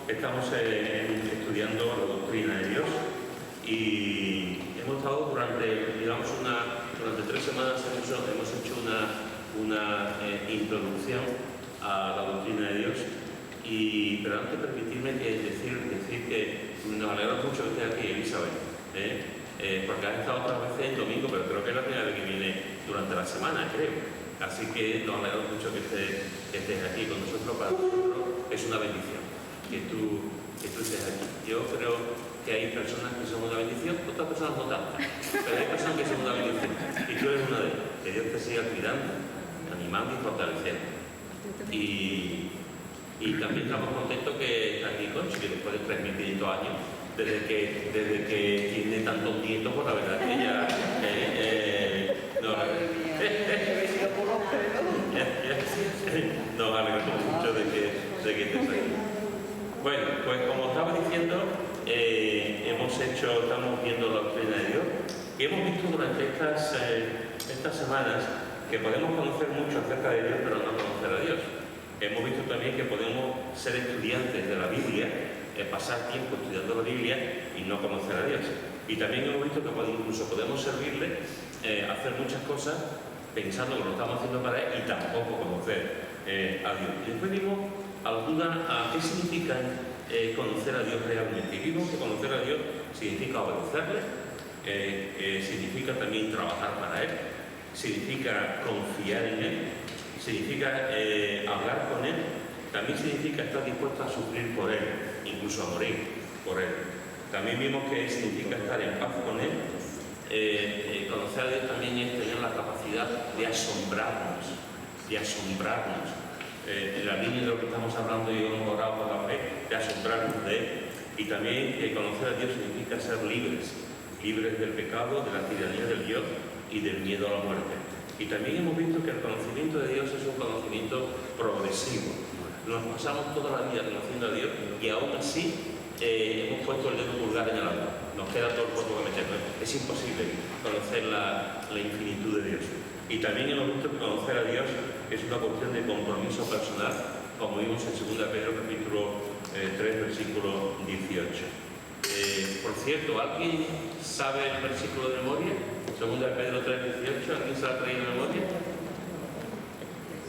estamos estudiando la doctrina de Dios y hemos estado durante 3 semanas hemos hecho una introducción a la doctrina de Dios. Pero antes permitirme decir que nos alegra mucho que esté aquí Elizabeth, porque has estado otras veces el domingo, pero creo que es la primera vez que viene durante la semana, creo. Así que nos alegra mucho que estés aquí con nosotros. Para nosotros es una bendición que tú estés aquí. Yo creo que hay personas que son una bendición, otras personas no tanto, pero hay personas que son una bendición y tú eres una de ellas. Que Dios te siga cuidando, animando y fortaleciendo. Y también estamos contentos que está aquí Conchi, que después de 3.500 años, desde que tiene tantos nietos, pues la verdad que ella nos alegramos mucho de que estés aquí. Bueno, pues como estaba diciendo, estamos viendo la doctrina de Dios y hemos visto durante estas semanas que podemos conocer mucho acerca de Dios, pero no conocer a Dios. Hemos visto también que podemos ser estudiantes de la Biblia, pasar tiempo estudiando la Biblia y no conocer a Dios. Y también hemos visto que incluso podemos servirle, hacer muchas cosas pensando que lo estamos haciendo para Él y tampoco conocer a Dios. Y después vimos a qué significa conocer a Dios realmente. Y vimos que conocer a Dios significa obedecerle, significa también trabajar para Él, significa confiar en Él, significa hablar con Él, también significa estar dispuesto a sufrir por Él, incluso a morir por Él. También vimos que significa estar en paz con Él. Conocer a Dios también es tener la capacidad de asombrarnos. En la línea de lo que estamos hablando y hemos orado por la fe, de asombrarnos de Él. Y también que conocer a Dios significa ser libres del pecado, de la tiranía del Dios y del miedo a la muerte. Y también hemos visto que el conocimiento de Dios es un conocimiento progresivo. Nos pasamos toda la vida conociendo a Dios y aún así hemos puesto el dedo pulgar en el agua. Nos queda todo el polvo que meternos. Es imposible conocer la infinitud de Dios. Y también hemos visto que conocer a Dios es una cuestión de compromiso personal, como vimos en 2 Pedro capítulo 3, versículo 18. Por cierto, ¿alguien sabe el versículo de memoria? 2 Pedro 3, 18, ¿alguien se lo ha traído de memoria?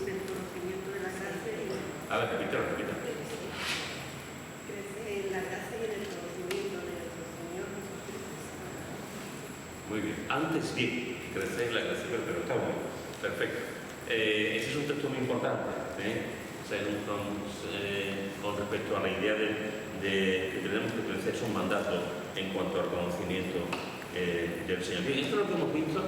El conocimiento de la gracia y A ver, repítelo. crece en la gracia y en el conocimiento de nuestro Señor Jesucristo. Muy bien. Antes bien, crecer en la gracia, pero está muy bien. Perfecto. Ese es un texto muy importante, con respecto a la idea de que tenemos que crecer, es un mandato en cuanto al conocimiento del Señor. Bien, esto es lo que hemos visto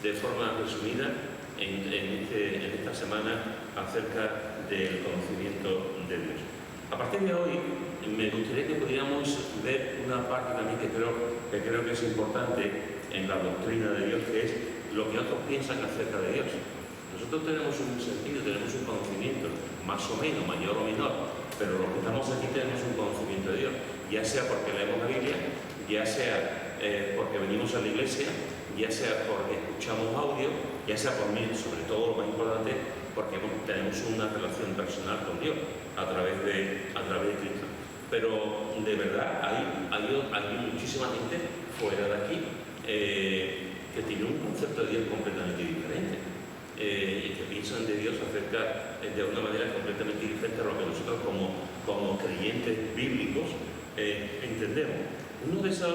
de forma resumida en esta semana acerca del conocimiento de Dios. A partir de hoy me gustaría que pudiéramos ver una parte también que creo que es importante en la doctrina de Dios, que es lo que otros piensan acerca de Dios. Nosotros tenemos un sentido, tenemos un conocimiento, más o menos, mayor o menor, pero los que estamos aquí tenemos un conocimiento de Dios, ya sea porque leemos la Biblia, ya sea porque venimos a la iglesia, ya sea porque escuchamos audio, ya sea por mí, sobre todo lo más importante, porque tenemos una relación personal con Dios a través de Cristo. Pero de verdad hay muchísima gente fuera de aquí que tiene un concepto de Dios completamente diferente y que piensan de Dios de una manera completamente diferente a lo que nosotros como creyentes bíblicos entendemos. Uno de esos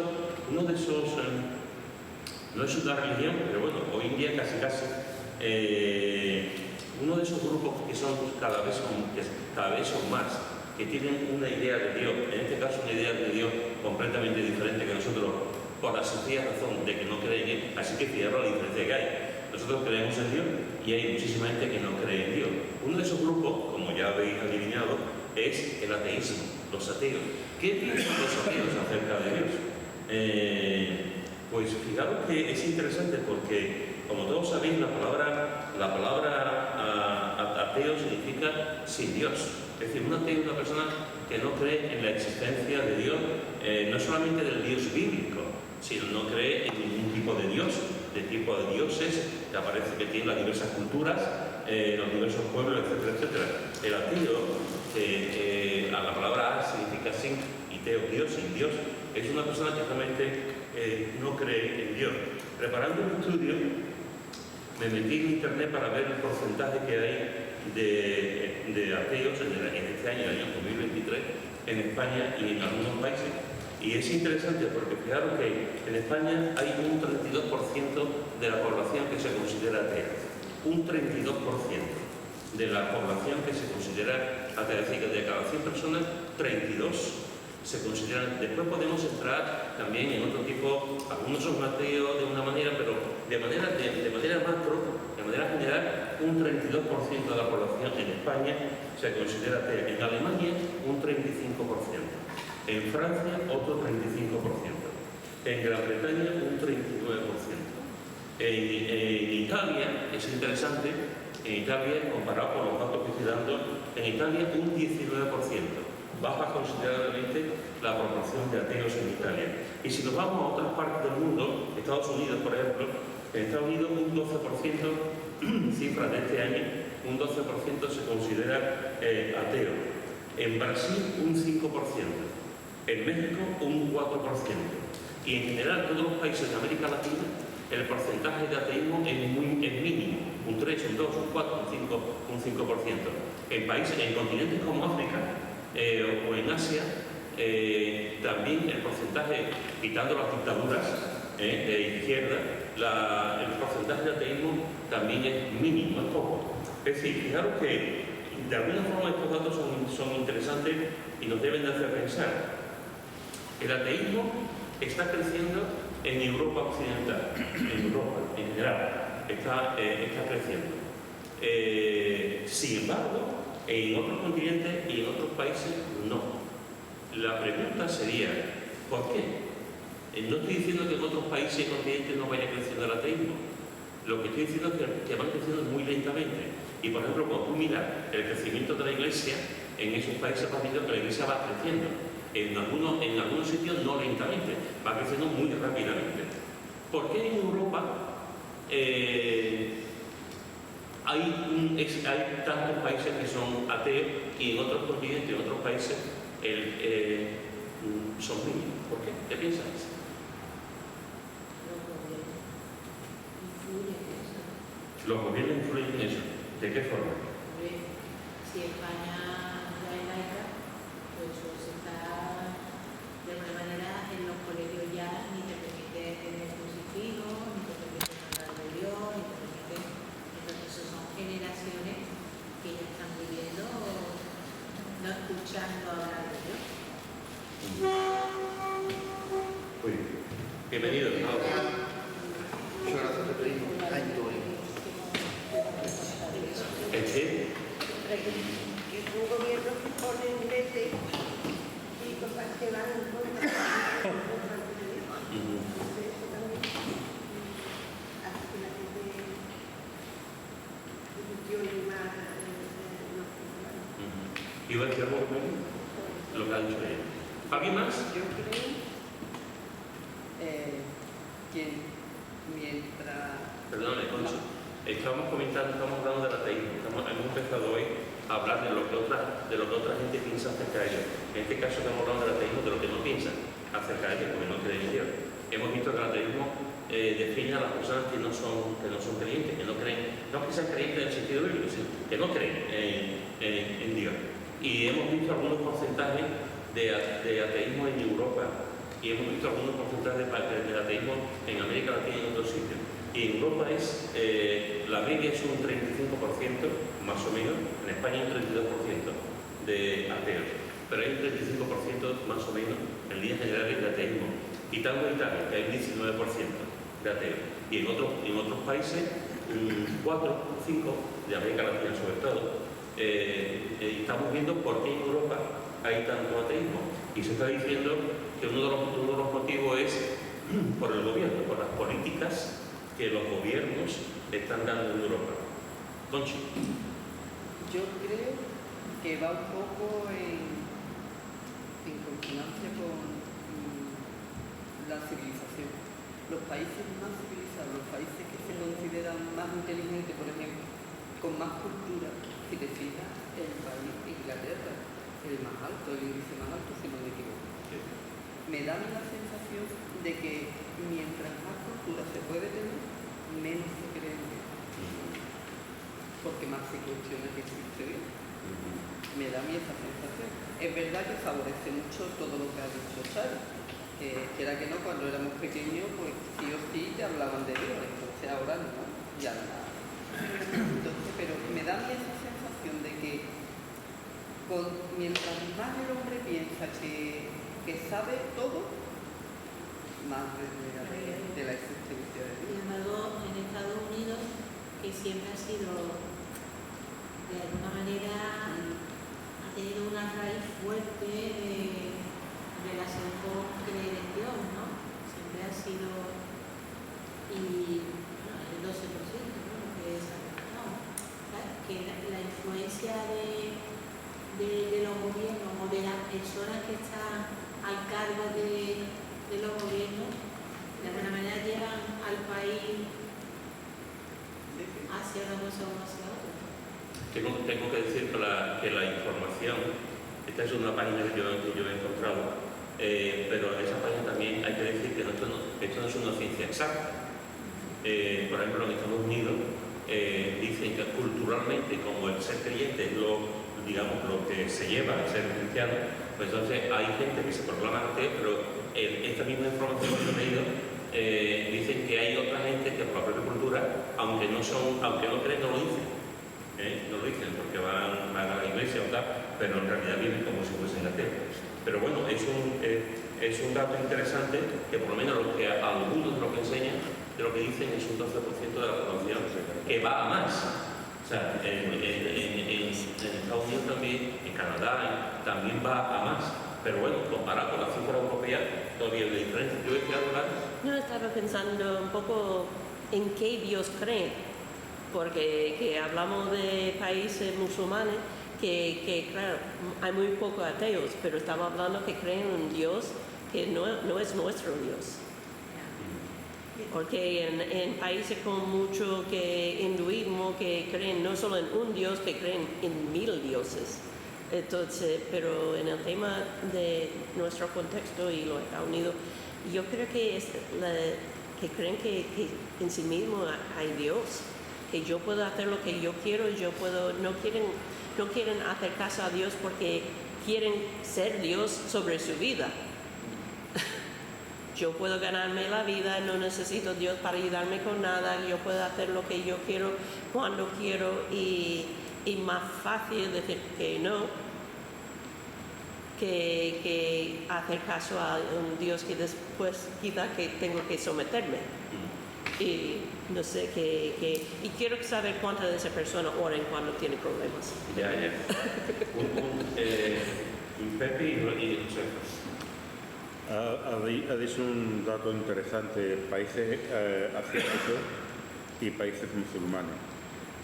no es una religión, pero bueno, hoy en día casi uno de esos grupos que cada vez son más, que tienen una idea de Dios, en este caso una idea de Dios completamente diferente que nosotros, por la sencilla razón de que no creen en Él. Así que fijaros la diferencia que hay. Nosotros creemos en Dios y hay muchísima gente que no cree en Dios. Uno de esos grupos, como ya habéis adivinado, es el ateísmo, los ateos. ¿Qué piensan los ateos acerca de Dios? Pues fijaros que es interesante porque, como todos sabéis, la palabra ateo significa sin Dios. Es decir, un ateo es una persona que no cree en la existencia de Dios, no solamente del Dios bíblico, sino no cree en ningún tipo de Dios, de tipo de dioses que aparece que tienen las diversas culturas, los diversos pueblos, etcétera, etcétera. El ateo, a la palabra significa Dasein y Theo Diosin. Dios es una persona que realmente no cree en Dios. Preparando un estudio, me metí en internet para ver el porcentaje que hay de ateos en este año, el año 2023, en España y en algunos países. Y es interesante porque fijaros que en España hay un 32% de la población que se considera atea. Un 32% de la población que se considera atea. Es decir, que de cada 100 personas, 32 se consideran. Después podemos entrar también en otro tipo, algunos son ateos de una manera, pero de manera macro, de manera general, un 32% de la población en España se considera atea. En Alemania, un 35%. En Francia, otro 35%. En Gran Bretaña, un 39%. En Italia, es interesante, en Italia, comparado con los datos que estoy dando, en Italia un 19%. Baja considerablemente la proporción de ateos en Italia. Y si nos vamos a otras partes del mundo, Estados Unidos, por ejemplo, en Estados Unidos un 12%, cifras de este año, un 12% se considera ateo. En Brasil un 5%. En México un 4%. Y en general todos los países de América Latina el porcentaje de ateísmo es mínimo, un 3, un 2, un 4, un 5%. En países, en continentes como África o en Asia, también el porcentaje, quitando las dictaduras de izquierda, el porcentaje de ateísmo también es mínimo, es poco. Es decir, fijaros que de alguna forma estos datos son interesantes y nos deben de hacer pensar. El ateísmo está creciendo en Europa occidental, en Europa en general, está creciendo. Sin embargo, en otros continentes y en otros países no. La pregunta sería, ¿por qué? No estoy diciendo que en otros países y continentes no vaya creciendo el ateísmo. Lo que estoy diciendo es que van creciendo muy lentamente. Y por ejemplo, cuando tú miras el crecimiento de la Iglesia, en esos países vas viendo que la Iglesia va creciendo. En algunos sitios no lentamente, va creciendo muy rápidamente. ¿Por qué en Europa hay tantos países que son ateos y en otros continentes, en otros países, son mínimos? ¿Por qué? ¿Qué piensas? Los gobiernos influyen en eso. ¿De qué forma? Si España ya es laica, pues eso se está de alguna manera en los colegios ya ni te permite tener tus hijos, ni te permite hablar de Dios, ni te permite. Entonces son generaciones que ya están viviendo no escuchando hablar de Dios. Muy bien. Bienvenido. Muchas gracias, Petrino. Que un gobierno que pone leyes y cosas que van en contra de Dios. Entonces eso también hace que la gente funcione más los culturales. ¿Iba a decir algo conmigo? Lo que ha dicho ella. ¿Alguien más? Yo creo que mientras... Perdóname, Concha. Estamos hablando del ateísmo. Hemos empezado hoy a hablar de lo que otra gente piensa acerca de ello. En este caso estamos hablando del ateísmo, de lo que no piensan acerca de ello, porque no creen en Dios. Hemos visto que el ateísmo define a las personas que no son creyentes, que no creen, no que sean creyentes en el sentido bíblico, sino que no creen en Dios. Y hemos visto algunos porcentajes de ateísmo en Europa y hemos visto algunos porcentajes de ateísmo en América Latina y en otros sitios. Y en Europa la media es un 35%, más o menos, en España un 32% de ateos, pero hay un 35% más o menos en líneas generales de ateísmo, quitando Italia, que hay un 19% de ateos, y en otros países, 4 o 5 de América Latina sobre todo, estamos viendo por qué en Europa hay tanto ateísmo, y se está diciendo que uno de los motivos es por el gobierno, por las políticas que los gobiernos están dando en Europa. Conchi. Yo creo que va un poco en consonancia con la civilización. Los países más civilizados, los países que se consideran más inteligentes, por ejemplo, con más cultura, si te fijas, el país Inglaterra. el más alto, el índice más alto, si no me equivoco. Me da a mí la sensación de que mientras más cultura se puede tener, menos se cree en Dios. Porque más se cuestiona que existe Dios. Me da a mí esa sensación. Es verdad que favorece mucho todo lo que ha dicho Charo. Que era que no, cuando éramos pequeños, pues sí o sí te hablaban de Dios, entonces ahora no, ya nada. Entonces, pero me da a mí esa sensación de que mientras más el hombre piensa que sabe todo, más desnega de la existencia de Dios. Sin embargo, en Estados Unidos, que siempre ha sido, de alguna manera, ha tenido una raíz fuerte de relación con creer en Dios, ¿no? Siempre ha sido, y bueno, el 12%, ¿no? Lo que es no, ¿sabes? Que la influencia de los gobiernos o de las personas que están al cargo de los gobiernos, de alguna manera llevan al país hacia una cosa o hacia otra. Tengo que decir que la información, esta es una página que yo he encontrado, pero esa página también hay que decir que esto no es una ciencia exacta. Por ejemplo, en Estados Unidos dicen que culturalmente, como el ser creyente es lo que se lleva a ser cristiano, pues entonces hay gente que se proclama ateo, pero esta misma información que he leído dicen que hay otra gente que por la propia cultura, aunque no creen, no lo dicen. No lo dicen porque van a la iglesia o tal, pero en realidad viven como si fuesen ateos. Pero bueno, es un dato interesante que por lo menos algunos de lo que enseñan, de lo que dicen es un 12% de la población que va a más. O sea, en Estados Unidos también, en Canadá también va a más. Pero bueno, comparado con la cifra europea, todavía hay diferencia. Yo decía algo más. Yo estaba pensando un poco en qué Dios cree, porque que hablamos de países musulmanes que claro, hay muy pocos ateos, pero estamos hablando que creen en un Dios que no es nuestro Dios. Porque en países con mucho hinduismo que creen no solo en un Dios, que creen en 1000 dioses. Entonces, pero en el tema de nuestro contexto y los Estados Unidos, yo creo que que creen que en sí mismo hay Dios, que yo puedo hacer lo que yo quiero, no quieren hacer caso a Dios porque quieren ser Dios sobre su vida. Yo puedo ganarme la vida, no necesito Dios para ayudarme con nada, yo puedo hacer lo que yo quiero, cuando quiero, y más fácil decir que no, que hacer caso a un Dios que después quizá que tengo que someterme. Y no sé, y quiero saber cuántas de esas personas oran cuando tienen problemas. Ya. Pepe y José. Ha dicho un dato interesante, países asiáticos y países musulmanes.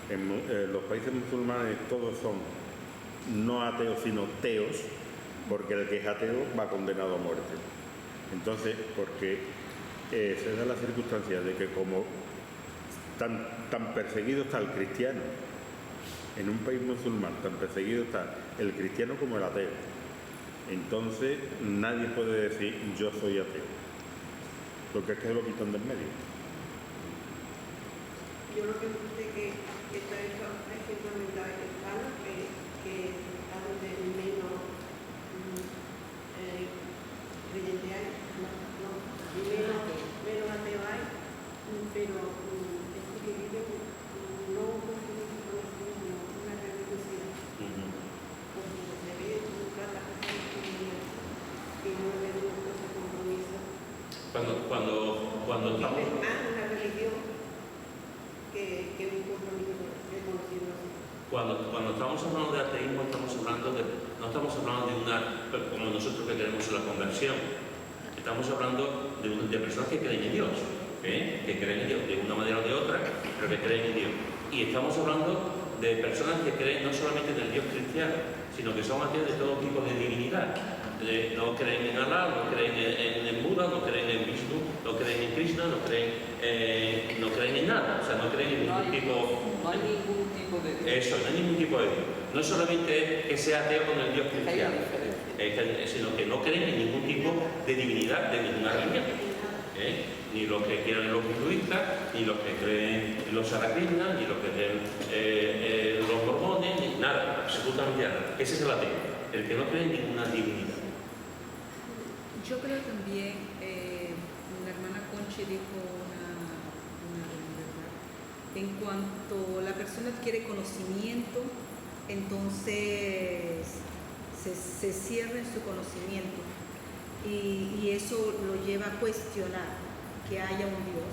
En los países musulmanes todos son no ateos sino teos, porque el que es ateo va condenado a muerte. Entonces, porque se da la circunstancia de que como tan perseguido está el cristiano, en un país musulmán tan perseguido está el cristiano como el ateo. Entonces nadie puede decir yo soy ateo, porque es que lo quitan del medio. Yo lo que sé que esto es fundamental en España, que a donde menos creyente hay, menos ateo hay, pero es que vive no un compromiso con el Señor, sino una religiosidad. Porque se ve tantas personas que no ven ese compromiso. Cuando estamos... Es más una religión que un compromiso reconocido así. Cuando estamos hablando de ateísmo, no estamos hablando de una, como nosotros que queremos la conversión, estamos hablando de personas que creen en Dios, que creen en Dios de una manera o de otra, pero que creen en Dios. Y estamos hablando de personas que creen no solamente en el Dios cristiano, sino que son ateos de todo tipo de divinidad. No creen en Alá, no creen en el Buda, no creen en Vishnu, no creen en Krishna, no creen en nada, o sea, no creen en ningún tipo... No hay ningún tipo de Dios. Eso, no hay ningún tipo de Dios. No solamente es que sea ateo con el Dios cristiano, sino que no creen en ningún tipo de divinidad de ninguna religión. Ni los que quieran los hinduistas, ni los que creen los Sarakrishnas, ni los que creen los mormones, ni nada, absolutamente nada. Ese es el ateo, el que no cree en ninguna divinidad. Yo creo también, la hermana Conchi dijo una verdad. En cuanto la persona adquiere conocimiento, entonces se cierra en su conocimiento y eso lo lleva a cuestionar que haya un Dios.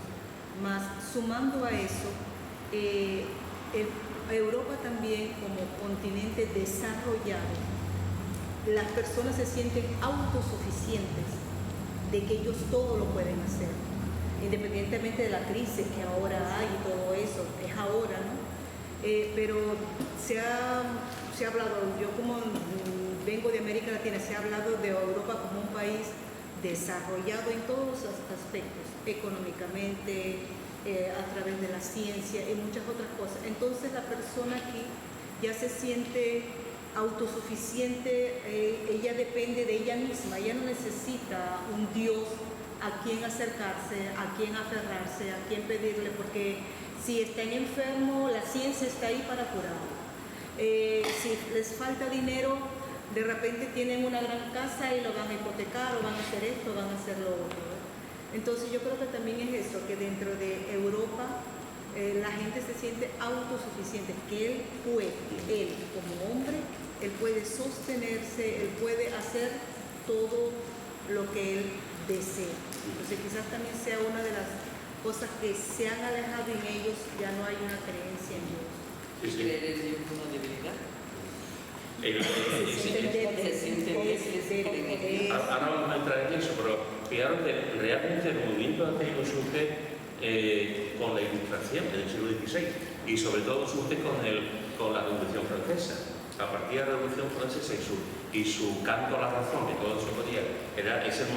Más sumando a eso, Europa también como continente desarrollado, las personas se sienten autosuficientes de que ellos todo lo pueden hacer, independientemente de la crisis que ahora hay y todo eso, es ahora, ¿no? Pero se ha hablado, yo como vengo de América Latina, se ha hablado de Europa como un país desarrollado en todos los aspectos, económicamente, a través de la ciencia y muchas otras cosas. Entonces la persona aquí ya se siente autosuficiente, ella depende de ella misma, ella no necesita un Dios a quien acercarse, a quien aferrarse, a quien pedirle, porque si están enfermos, la ciencia está ahí para curarlo. Si les falta dinero, de repente tienen una gran casa y lo van a hipotecar o van a hacer esto, van a hacer lo otro. Entonces yo creo que también es eso, que dentro de Europa la gente se siente autosuficiente, que él como hombre, él puede sostenerse, él puede hacer todo lo que él desea. Entonces quizás también sea una de las cosas que se han alejado en ellos, ya no hay una creencia en Dios. Sí, sí. ¿Creer en Dios como debilidad? Ahora vamos a entrar en eso, pero fijaros que realmente el movimiento ateo surge con la Ilustración en el siglo XVI y sobre todo surge con la Revolución Francesa. A partir de la Revolución Francesa y su canto a la razón, que todo eso podía, es un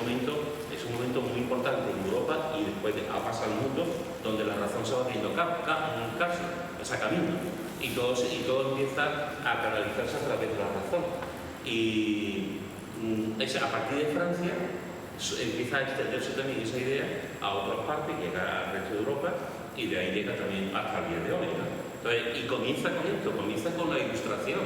momento muy importante en Europa y después ha pasado al mundo donde la razón se va abriendo camino y todo empieza a canalizarse a través de la razón. Y a partir de Francia empieza a extenderse también esa idea a otras partes, llega al resto de Europa y de ahí llega también hasta el día de hoy, ¿no? Entonces, y comienza con esto, comienza con la Ilustración,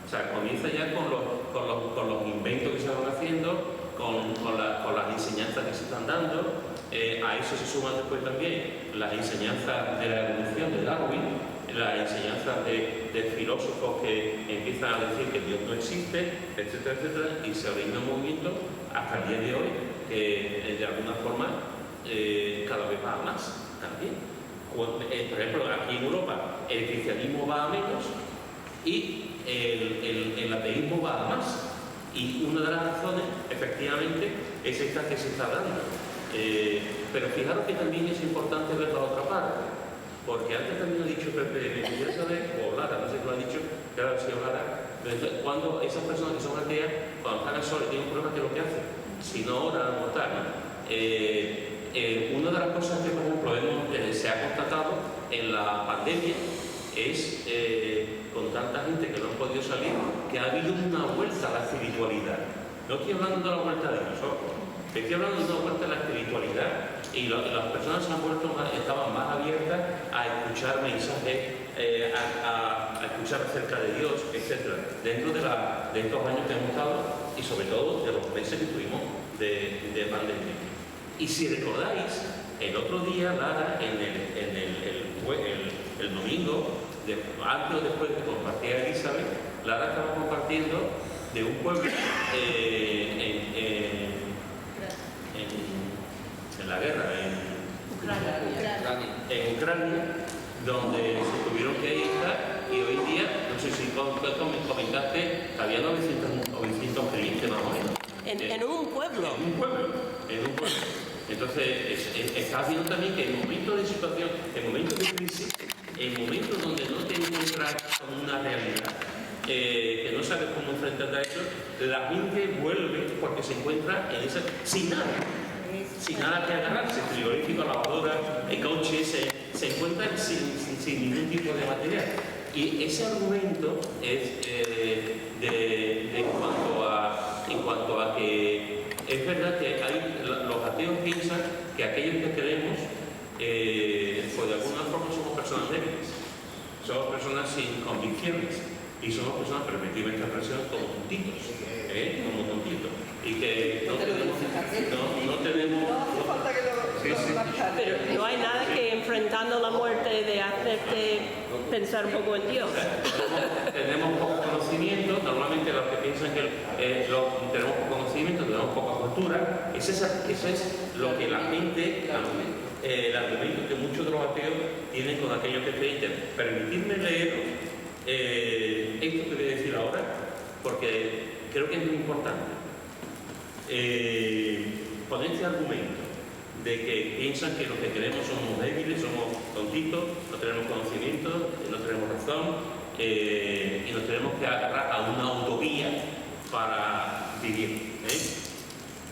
o sea, comienza ya con los inventos que se van haciendo, con las enseñanzas que se están dando. A eso se suman después también las enseñanzas de la evolución de Darwin, las enseñanzas de filósofos que empiezan a decir que Dios no existe, etcétera, etcétera, y se origina un movimiento hasta el día de hoy que de alguna forma cada vez va a más también. Por ejemplo, aquí en Europa el cristianismo va a menos y el ateísmo va a más. Y una de las razones, efectivamente, es esta que se está dando. Pero fijaros que también es importante ver la otra parte, porque antes también ha dicho Pepe, ya sabes, o Lara, no sé qué lo ha dicho, que ahora sí Lara, cuando esas personas que son ateas, cuando están al sol y tienen un problema, ¿qué es lo que hacen? Si no oran o tal, ¿no? Una de las cosas que, por ejemplo, se ha constatado en la pandemia es, con tanta gente que no ha podido salir, que ha habido una vuelta a la espiritualidad. No estoy hablando de la vuelta de nosotros, estoy hablando de una vuelta a la espiritualidad y las personas estaban más abiertas a escuchar mensajes, a escuchar acerca de Dios, etc. Dentro de estos años que hemos estado y sobre todo de los meses que tuvimos de pandemia. Y si recordáis, el otro día Lara, el domingo, antes o después de compartir a Elizabeth, Lara estaba compartiendo de un pueblo en la guerra, en Ucrania, donde se tuvieron que ir y hoy día, no sé si comentaste, que había 900 creyentes más o menos. En un pueblo. En un pueblo. Entonces, estás viendo también que en momentos de situación, en momentos de crisis, en momentos donde no te encuentras con una realidad, que no sabes cómo enfrentarte a eso, la gente vuelve porque se encuentra en esa, sin nada que agarrarse, frigorífico, lavadora, coche, se encuentran sin ningún tipo de material. Y ese argumento es en cuanto a que es verdad que los ateos piensan que aquellos que creemos, pues de alguna forma somos personas débiles, somos personas sin convicciones y somos personas, permitidme esta expresión, como tontitos, como tontitos. Y que no tenemos... hace falta que lo marcare. Pero no hay nada que enfrentando la muerte de hacerte pensar un poco en Dios. Tenemos poco conocimiento, normalmente los que piensan que tenemos poco conocimiento, tenemos poca cultura, eso es lo que la gente, el argumento que muchos de los ateos tienen con aquellos que creen. Permitidme leeros esto que voy a decir ahora, porque creo que es muy importante. Con este argumento de que piensan que los que queremos somos débiles, somos tontitos, no tenemos conocimiento, no tenemos razón y nos tenemos que agarrar a una autovía para vivir.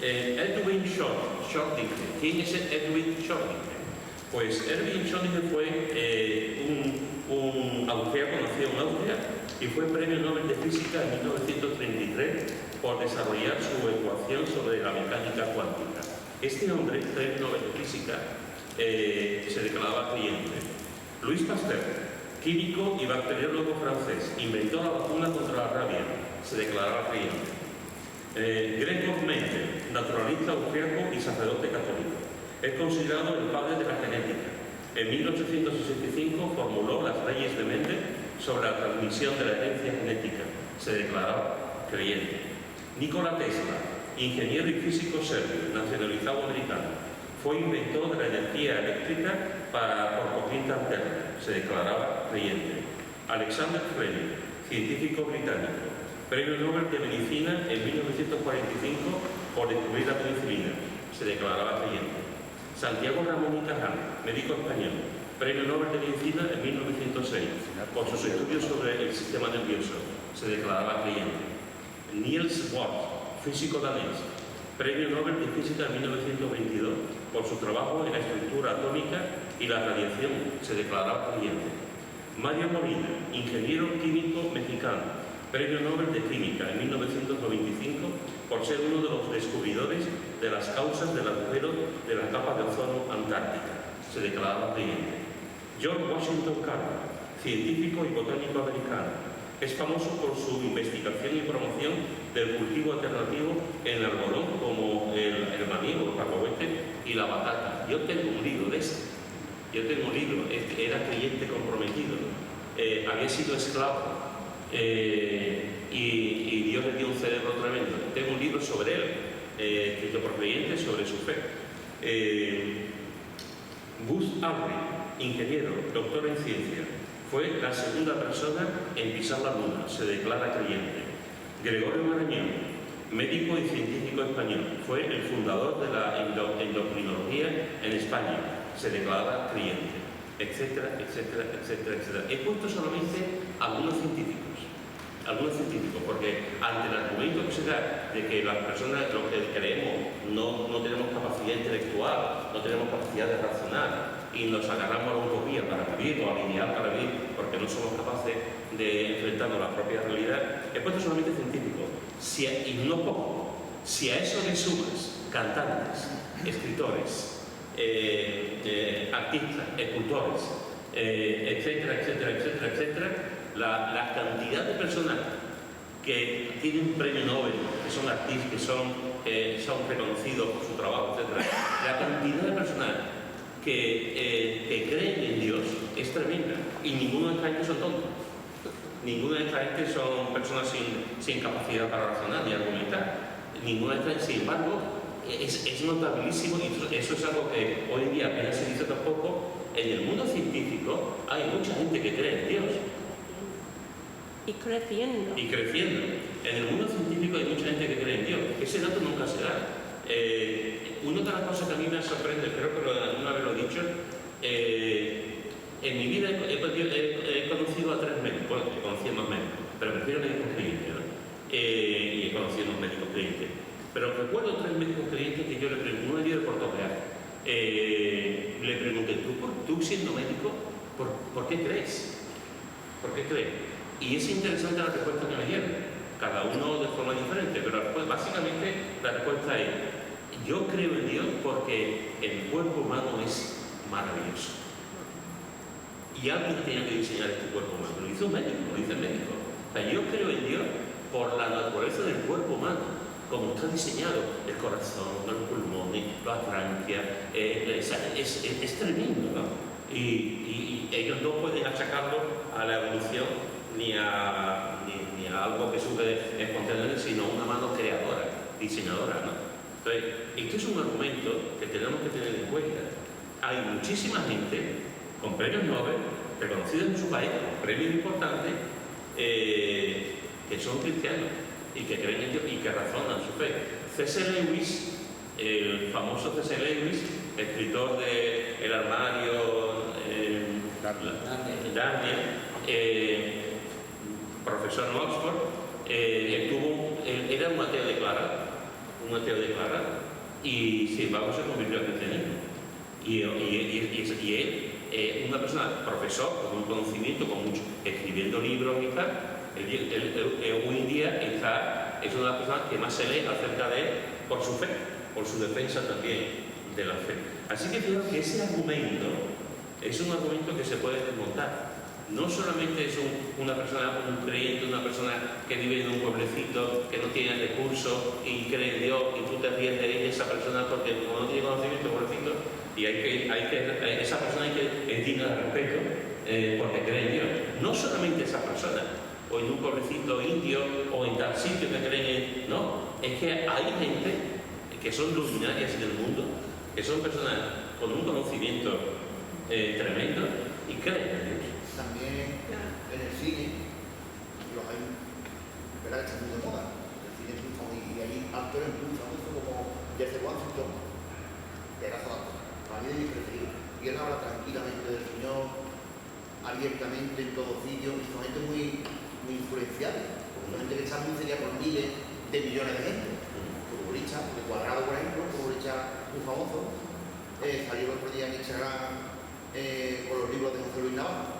Edwin Schrödinger. ¿Quién es Edwin Schrödinger? Pues Edwin Schrödinger fue un austriaco nacido en Austria y fue premio Nobel de Física en 1933 por desarrollar su ecuación sobre la mecánica cuántica. Este hombre, premio Nobel de Física, se declaraba creyente. Louis Pasteur, químico y bacteriólogo francés, inventó la vacuna contra la rabia, se declaraba creyente. Gregor Mendel, naturalista austriaco y sacerdote católico, es considerado el padre de la genética. En 1865 formuló las leyes de Mendel sobre la transmisión de la herencia genética, se declaraba creyente. Nikola Tesla, ingeniero y físico serbio, nacionalizado americano, fue inventor de la energía eléctrica por corriente alterna, se declaraba creyente. Alexander Fleming, científico británico, premio Nobel de Medicina en 1945 por descubrir la penicilina, se declaraba creyente. Santiago Ramón y Cajal, médico español, premio Nobel de Medicina en 1906 por sus estudios sobre el sistema nervioso, se declaraba creyente. Niels Bohr, físico danés, premio Nobel de Física en 1922 por su trabajo en la estructura atómica y la radiación, se declaraba creyente. Mario Molina, ingeniero químico mexicano, premio Nobel de Química en 1995 por ser uno de los descubridores de las causas del agujero de la capa de ozono antártica, se declaraba creyente. George Washington Carver, científico y botánico americano, es famoso por su investigación y promoción del cultivo alternativo en algodón como el maní o el cacahuete y la batata. Yo tengo un libro de este. Era creyente comprometido, había sido esclavo y Dios le dio un cerebro tremendo. Tengo un libro sobre él, escrito por creyentes sobre su fe. Buzz Aldrin, ingeniero, doctor en ciencia, fue la segunda persona en pisar la luna, se declara creyente. Gregorio Marañón, médico y científico español, fue el fundador de la endocrinología en España, se declara creyente, etcétera, etcétera, etcétera, etcétera. He puesto solamente algunos científicos, porque ante el argumento que se da de que las personas, lo que creemos, no tenemos capacidad intelectual, no tenemos capacidad de razonar, y nos agarramos a la utopía para vivir o al ideal para vivir porque no somos capaces de enfrentarnos a la propia realidad, he puesto solamente científicos, y no poco. Si a eso le sumas cantantes, escritores, artistas, escultores, etcétera, etcétera, etcétera, etcétera, la cantidad de personas que tienen un premio Nobel, que son artistas, que son reconocidos por su trabajo, etcétera, la cantidad de personas que creen en Dios es tremenda, y ninguno de esta gente son tontos, ninguna de esta gente son personas sin capacidad para razonar ni argumentar, ninguna de esta gente, sin embargo, es notabilísimo, y eso es algo que hoy en día apenas se dice tampoco. En el mundo científico hay mucha gente que cree en Dios. Y creciendo. En el mundo científico hay mucha gente que cree en Dios. Ese dato nunca se da. Una de las cosas que a mí me sorprende, creo que alguna vez lo he dicho, en mi vida he conocido a 3 médicos, bueno, he conocido más médicos, pero prefiero médicos creyentes, ¿no? Y he conocido unos médicos creyentes. Pero recuerdo 3 médicos creyentes que yo le pregunté, uno de ellos de Puerto Real, le pregunté, ¿tú siendo médico, por qué crees? ¿Por qué creen? Y es interesante la respuesta que me dieron, cada uno de forma diferente, pero básicamente la respuesta es: yo creo en Dios porque el cuerpo humano es maravilloso. Y alguien tenía que diseñar este cuerpo humano. Lo hizo un médico, lo dice el médico. O sea, yo creo en Dios por la naturaleza del cuerpo humano, como está diseñado, el corazón, los pulmones, las branquias, es tremendo, ¿no? Y ellos no pueden achacarlo a la evolución ni a algo que surge espontáneamente, sino a una mano creadora, diseñadora, ¿no? Entonces, esto es un argumento que tenemos que tener en cuenta. Hay muchísima gente con premios Nobel, reconocidos en su país, con premios importantes, que son cristianos y que creen en Dios y que razonan su fe. C.S. Lewis, el famoso C.S. Lewis, escritor de El armario, Daniel, profesor en Oxford, era un ateo declarado, y sin embargo se convirtió en cristianismo. Y él, una persona, profesor, con un conocimiento, escribiendo libros y tal, hoy en día es una de las personas que más se lee acerca de él por su fe, por su defensa también de la fe. Así que creo que ese argumento es un argumento que se puede desmontar. No solamente es una persona, un creyente, una persona que vive en un pueblecito, que no tiene recursos y cree en Dios, y tú te ríes de esa persona porque como no tiene conocimiento, pobrecito, y esa persona hay que es digna de respeto porque cree en Dios. No solamente esa persona, o en un pueblecito indio, o en tal sitio que creen en... No, es que hay gente que son luminarias en el mundo, que son personas con un conocimiento tremendo y creen en Dios. También en el cine, los hay, ¿verdad? Está muy de moda. El cine es muy famoso y hay actores muy famosos como Jeff Washington, que era para mí de mis preferidos. Y él habla tranquilamente del Señor, abiertamente en todos sitios, y son gente muy influenciable. Porque son gente que está muy seria por miles de millones de gente. Futbolista, de Cuadrado, por ejemplo, un futbolista muy famoso, salió el otro día en Instagram con los libros de José Luis Navarro.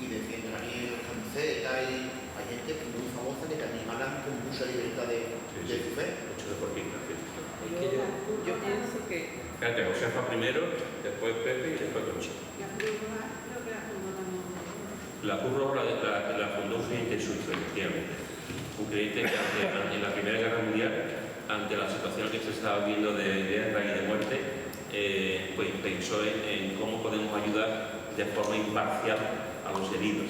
Y defienden a mí las camisetas, y hay gente muy famosa que también hablan con mucha libertad de su fe. Muchos deportistas. Yo pienso que... Fíjate, Josefa primero, después Pepe y después Concha. La Cruz Roja, creo que la fundó también. La Cruz Roja la fundó un creyente suizo, efectivamente. Un creyente que en la Primera Guerra Mundial, ante la situación que se estaba viendo de guerra y de muerte, pues pensó en cómo podemos ayudar de forma imparcial a los heridos,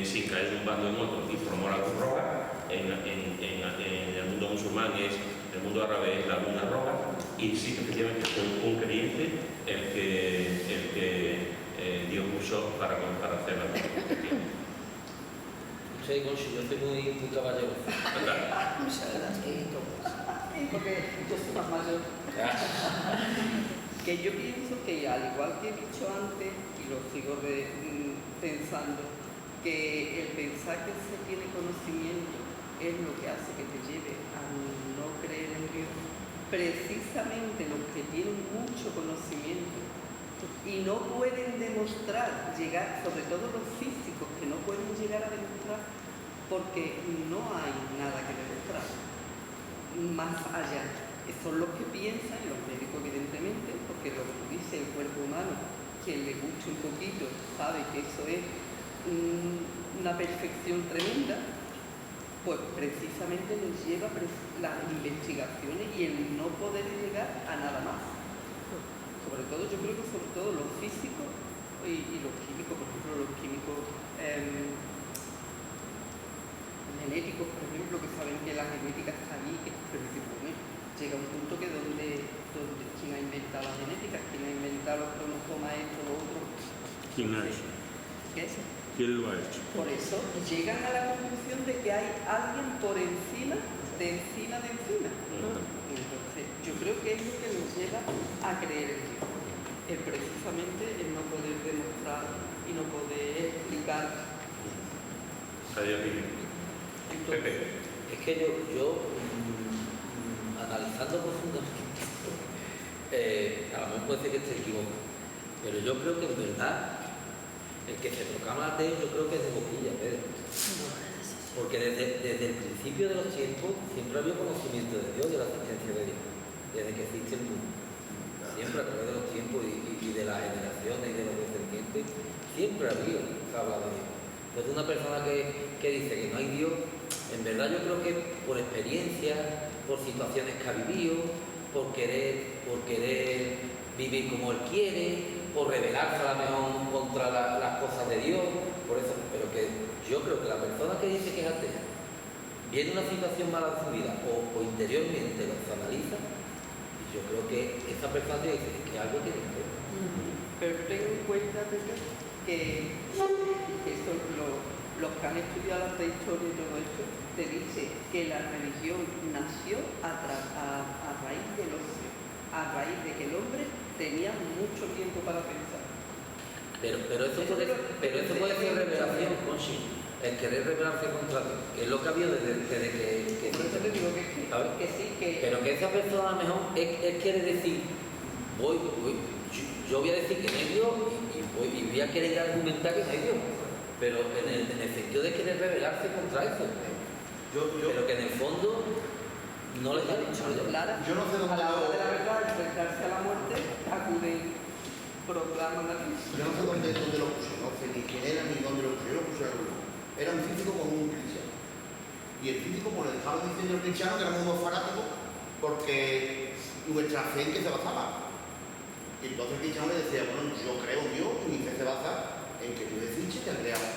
sin caer de un bando en otro, y formó la Cruz Roja. En el mundo musulmán el mundo árabe es la Luna Roja, y sí que efectivamente fue un creyente el que Dios usó para hacer la Cruz. Sí, Conchi, yo soy muy caballero. Porque yo soy más mayor. Que yo pienso que, al igual que he dicho antes, y lo sigo pensando, que el pensar que se tiene conocimiento es lo que hace que te lleve a no creer en Dios. Precisamente los que tienen mucho conocimiento y no pueden demostrar, sobre todo los físicos, que no pueden llegar a demostrar porque no hay nada que demostrar más allá. Son los que piensan, los médicos evidentemente, porque lo que dice el cuerpo humano, quien le guste un poquito sabe que eso es una perfección tremenda, pues precisamente nos lleva las investigaciones y el no poder llegar a nada más. Sobre todo, yo creo que sobre todo los físicos y los químicos, por ejemplo, los químicos genéticos, por ejemplo, que saben que la genética está ahí, que pero se pone, llega un punto que donde quién ha inventado la genética, quién ha inventado los cromosomas, esto, lo otro. ¿Quién ha hecho? ¿Qué es eso? ¿Quién lo ha hecho? Por eso llegan a la conclusión de que hay alguien por encima. Entonces, yo creo que es lo que nos lleva a creer en Dios. Es precisamente el no poder demostrar y no poder explicar. Adiós, Pepe. Es que yo analizando profundamente, a lo mejor puede ser que esté equivocado, pero yo creo que en verdad el que se proclama ateo yo creo que es de boquilla, Pedro. Porque desde el principio de los tiempos siempre ha habido conocimiento de Dios, de la existencia de Dios, desde que existe el mundo. Siempre a través de los tiempos y de las generaciones y de los descendientes, siempre ha habido, se ha hablado de Dios. Entonces una persona que dice que no hay Dios, en verdad yo creo que por experiencia, por situaciones que ha vivido, por querer vivir como él quiere, por rebelarse a lo mejor contra las cosas de Dios, por eso, pero que yo creo que la persona que dice que es atea, viene una situación mala en su vida o interiormente lo analiza, y yo creo que esa persona te dice que algo tiene que ver. Pero ten en cuenta, Pepe, que eso, los que han estudiado la prehistoria y todo esto, te dice que la religión nació a raíz del ocio, a raíz de que el hombre tenía mucho tiempo para pensar. Pero eso puede ser revelación, Conchi. El querer rebelarse contra Dios, que es lo que ha habido desde que Por eso te digo que sí, que... Pero que esa persona a lo mejor él quiere decir, yo voy a decir que no hay Dios y voy a querer argumentar que no hay Dios, pero en el sentido de querer rebelarse contra eso. Pero que en el fondo no le está luchando. Yo no sé dónde a la hora de la verdad, enfrentarse a la muerte, acuden, proclaman la cruz. Yo no sé dónde lo puse, no sé ni quién era ni dónde lo puse, yo lo puse en algún lugar. Era un físico con un cristiano. Y el físico pues, le estaba diciendo al cristiano que éramos unos fanáticos porque nuestra fe en que se basaba. Y entonces el cristiano le decía, bueno, yo creo en Dios y mi fe se basa en que Dios existe y te ha creado.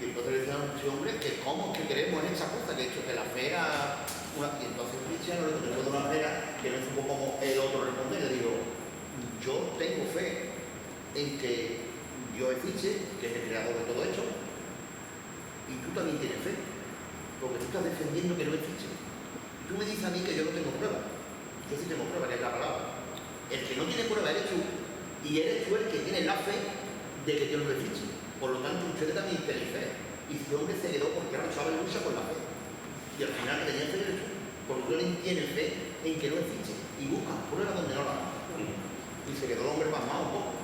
Y entonces le decía a ese hombre que cómo que creemos en esa cosa, que hecho que la fe era una... Y entonces el cristiano le contestó de una manera que no supo como el otro responder. Le digo, yo tengo fe en que Dios existe, que es el creador de todo esto, y tú también tienes fe, porque tú estás defendiendo que no existe. Tú me dices a mí que yo no tengo prueba. Yo sí tengo prueba, que es la palabra. El que no tiene prueba eres tú, y eres tú el que tiene la fe de que Dios no existe. Por lo tanto, ustedes también tienen fe. Y ese hombre se quedó porque ahora sabe lucha con la fe. Y al final que tenía fe eres tú, porque tú tienes fe en que no existe. Y buscan pruebas donde no la hay. Y se quedó el hombre pasmado un poco.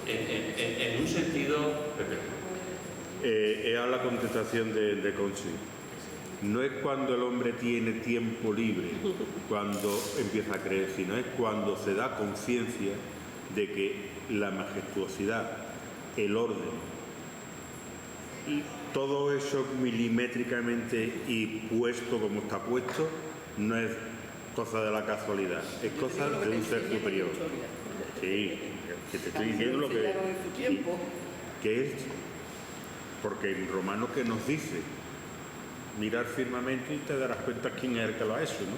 En un sentido, Pepe. Es a la contestación de Conchi. No es cuando el hombre tiene tiempo libre cuando empieza a creer, sino es cuando se da conciencia de que la majestuosidad, el orden, y todo eso milimétricamente y puesto como está puesto, no es cosa de la casualidad, es cosa de un ser superior. Sí, que te estoy diciendo lo que es, porque en Romanos que nos dice, mirar firmemente y te darás cuenta quién es el que lo ha hecho, ¿no?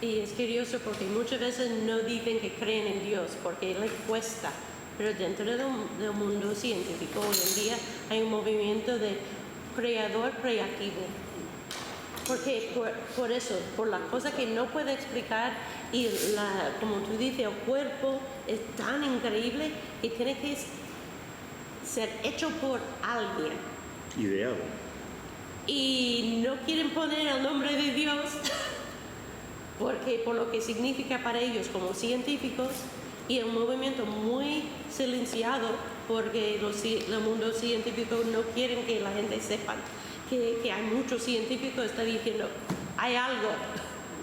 Y es curioso porque muchas veces no dicen que creen en Dios porque les cuesta, pero dentro del mundo científico hoy en día hay un movimiento de creador creativo. Porque por eso, por la cosa que no puede explicar y como tú dices, el cuerpo es tan increíble que tiene que ser hecho por alguien. Ideal. Y no quieren poner el nombre de Dios porque por lo que significa para ellos como científicos y un movimiento muy silenciado porque el mundo científico no quieren que la gente sepa que hay muchos científicos que están diciendo hay algo,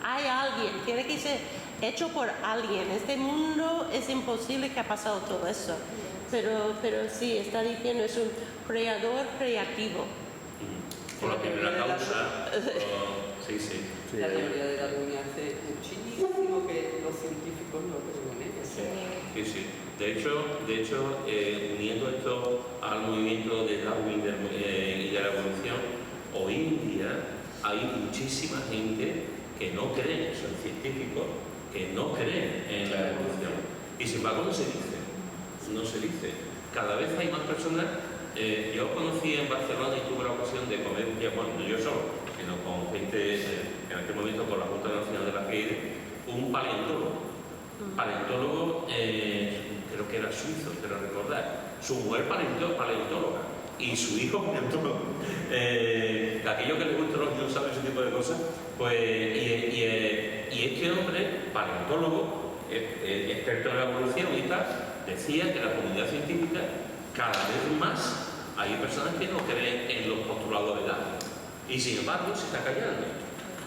hay alguien, tiene que ser hecho por alguien. Este mundo es imposible que ha pasado todo eso. Pero sí, está diciendo es un creador creativo. Por la primera causa, sí. La teoría de Darwin hace muchísimo que los científicos no creen en ella. Sí. De hecho, uniendo esto al movimiento de Darwin y de la evolución, hoy en día hay muchísima gente que no cree, son científicos, que no creen en la evolución. Y sin embargo no se dice. Cada vez hay más personas. Yo conocí en Barcelona y tuve la ocasión de comer, bueno, no yo solo, sino con gente, en aquel momento con la Junta Nacional de la FEIDE, un paleontólogo. Paleontólogo, creo que era suizo, quiero recordar. Su mujer paleontóloga. y su hijo, por ejemplo, aquello que le gustan los dinosaurios, ese tipo de cosas, pues, y este hombre, paleontólogo, experto en la evolución y tal, decía que la comunidad científica cada vez más hay personas que no creen en los postulados de Darwin y sin embargo se está callando,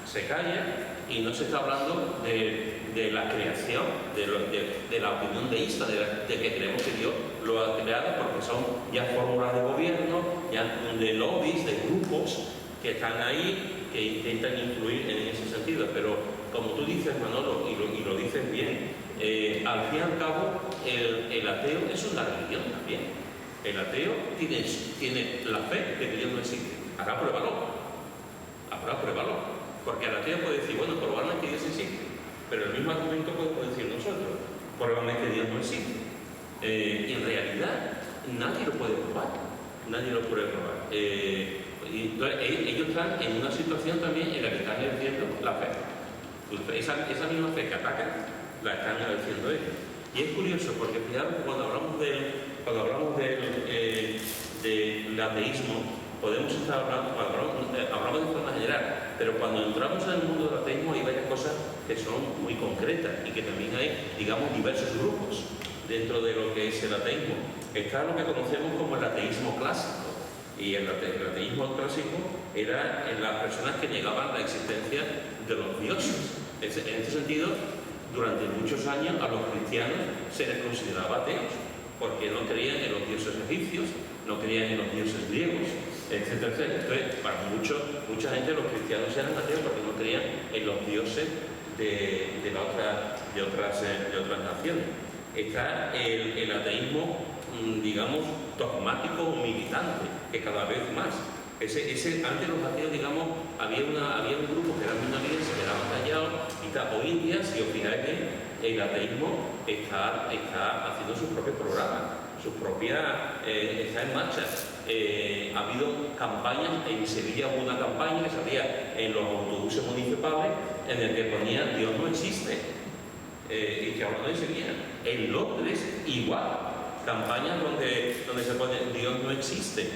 se calla y no se está hablando de la creación, de la opinión deísta, de que creemos que Dios lo ha creado, porque son ya fórmulas de gobierno, ya de lobbies, de grupos que están ahí, que intentan influir en ese sentido. Pero como tú dices, Manolo, y lo dices bien, al fin y al cabo el ateo es una religión también. El ateo tiene la fe de que Dios no existe. Hará pruébalo. Porque el ateo puede decir, bueno, probablemente que Dios existe, pero el mismo argumento podemos decir nosotros, probablemente que Dios no existe. Y en realidad nadie lo puede probar. Y entonces, ellos están en una situación también en la que están ejerciendo la fe. Esa misma fe que atacan, la están ejerciendo ellos. Y es curioso porque fijaros, cuando hablamos del ateísmo, podemos estar hablando, hablamos de forma general, pero cuando entramos en el mundo del ateísmo hay varias cosas que son muy concretas y que también hay, digamos, diversos grupos dentro de lo que es el ateísmo. Está lo que conocemos como el ateísmo clásico, y el ateísmo clásico era en las personas que negaban la existencia de los dioses. En este sentido, durante muchos años a los cristianos se les consideraba ateos, porque no creían en los dioses egipcios, no creían en los dioses griegos, etcétera, etcétera. Entonces, para mucha gente los cristianos eran ateos porque no creían en los dioses de otras naciones. Está el ateísmo, digamos, dogmático o militante, que cada vez más. Antes los ateos, digamos, había un grupo que era minoría, se quedaba callado y tal. Hoy en día, si os fijáis bien, el ateísmo está haciendo sus propios programas, está en marcha. Ha habido campañas, en Sevilla hubo una campaña que salía en los autobuses municipales en el que ponía Dios no existe, y que ahora no seguía. En Londres igual, campañas donde se pone Dios no existe.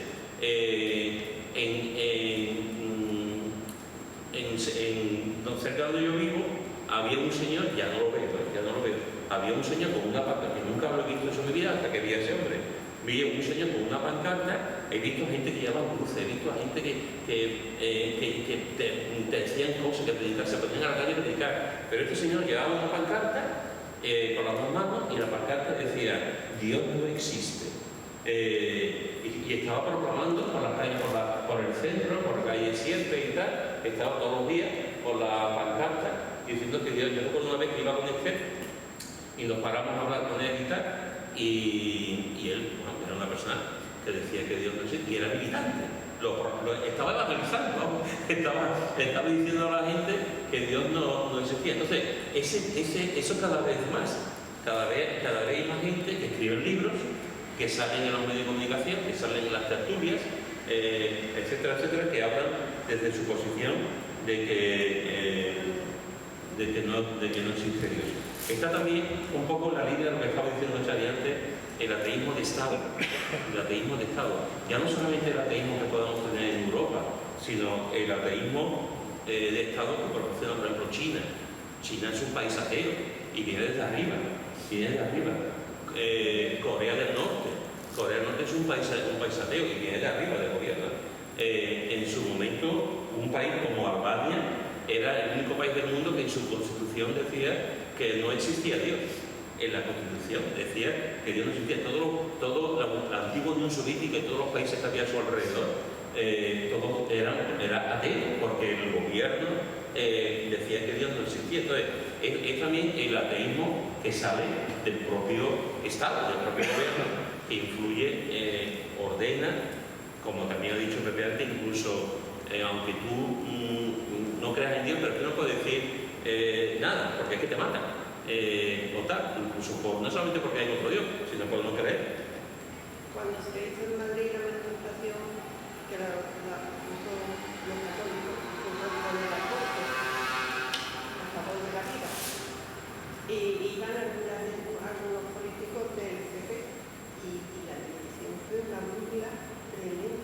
Cerca de donde yo vivo había un señor, ya no lo veo, había un señor con una pancarta, que nunca lo he visto en mi vida hasta que vi a ese hombre. Vi un señor con una pancarta, he visto gente que llevaba cruces, he visto a gente que te decían cosas, que se ponían a la calle a predicar, pero este señor llevaba una pancarta con las dos manos y la pancarta decía Dios no existe. Y estaba proclamando por las calles, por el centro, por la calle 7 y tal, estaba todos los días con la pancarta diciendo que Dios. Yo recuerdo una vez que iba con el jefe y nos paramos a hablar con él y tal, y él, bueno, era una persona que decía que Dios no existe y era militante. Estaba evangelizando, estaba diciendo a la gente que Dios no existía. Entonces, eso cada vez más, cada vez hay más gente que escribe libros, que salen en los medios de comunicación, que salen en las tertulias, etcétera, etcétera, que hablan desde su posición de que no existe Dios. Está también un poco en la línea de lo que estaba diciendo Xavi antes, el ateísmo de Estado. Ya no solamente el ateísmo que podemos tener en Europa, sino el ateísmo de Estado que proporciona, por ejemplo, China. China es un país ateo y viene desde arriba. Corea del Norte es un país ateo y viene de arriba del gobierno. En su momento, un país como Albania era el único país del mundo que en su constitución decía que no existía Dios. En la constitución decía que Dios no existía. Todo la antigua Unión Soviética y todos los países que había a su alrededor, todos eran ateos, porque el gobierno decía que Dios no existía. Entonces, es también el ateísmo que sale del propio Estado, del propio gobierno, que influye, ordena, como también ha dicho Pepe antes, incluso aunque tú no creas en Dios, pero que no puedes decir nada, porque es que te matan, o tal, incluso no solamente porque hay otro Dios, sino por no creer. Cuando se hizo en Madrid la manifestación, que los católicos de la corte a favor de la vida, y iban algunos políticos del PP, y la división fue una burla tremenda.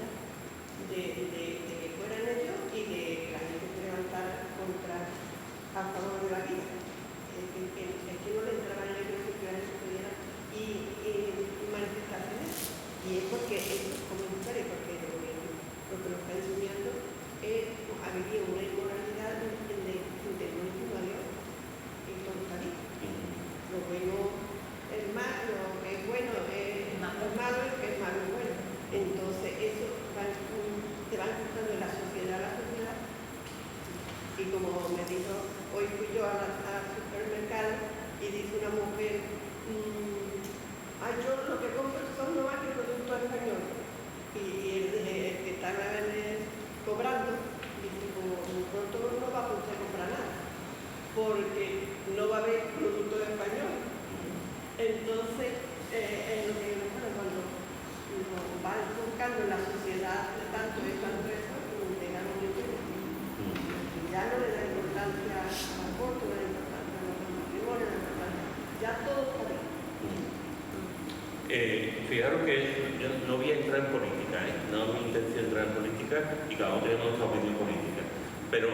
Fijaros que yo no voy a entrar en política, no es mi intención entrar en política y cada uno tiene nuestra opinión política, pero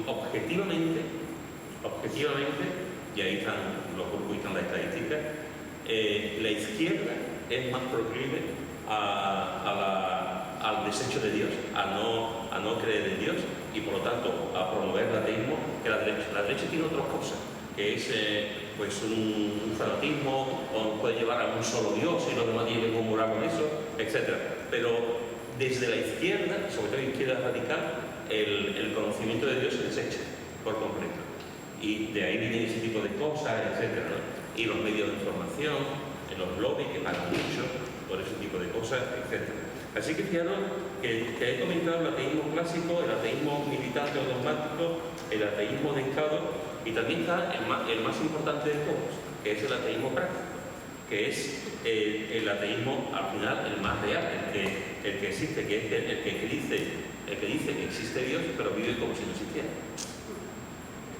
objetivamente, y ahí están los grupos y están las estadísticas, la izquierda es más proclive al desecho de Dios, a no creer en Dios y por lo tanto a promover el ateísmo que la derecha. La derecha tiene otras cosas, que es pues un fanatismo, o puede llevar a un solo Dios y los demás tienen que murmurar con eso, etc. Pero desde la izquierda, sobre todo la izquierda radical, el conocimiento de Dios se desecha por completo. Y de ahí vienen ese tipo de cosas, etc. ¿no? Y los medios de información, los lobbies que pagan mucho por ese tipo de cosas, etc. Así que fijaros que he comentado el ateísmo clásico, el ateísmo militante o dogmático, el ateísmo de Estado, y también está el más importante de todos, que es el ateísmo práctico, que es el ateísmo al final el más real, el que existe, que es el que dice que existe Dios, pero vive como si no existiera.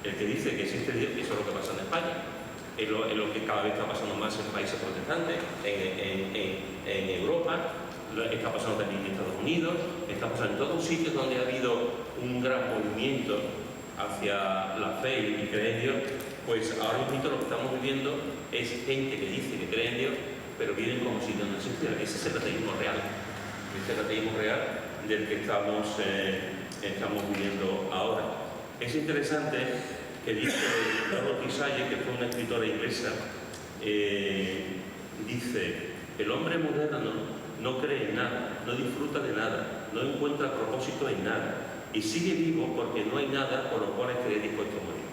El que dice que existe Dios, y eso es lo que pasa en España, es lo que cada vez está pasando más en países protestantes, en Europa, está pasando también en Estados Unidos, está pasando en todos los sitios donde ha habido un gran movimiento hacia la fe y creer en Dios. Pues ahora mismo lo que estamos viviendo es gente que dice que cree en Dios, pero viven como si no existiera. Ese es el ateísmo real. Ese es el ateísmo real del que estamos viviendo ahora. Es interesante que dice Dorothy Sayers, que fue una escritora inglesa, dice: el hombre moderno no cree en nada, no disfruta de nada, no encuentra propósito en nada y sigue vivo porque no hay nada por lo cual esté dispuesto a morir.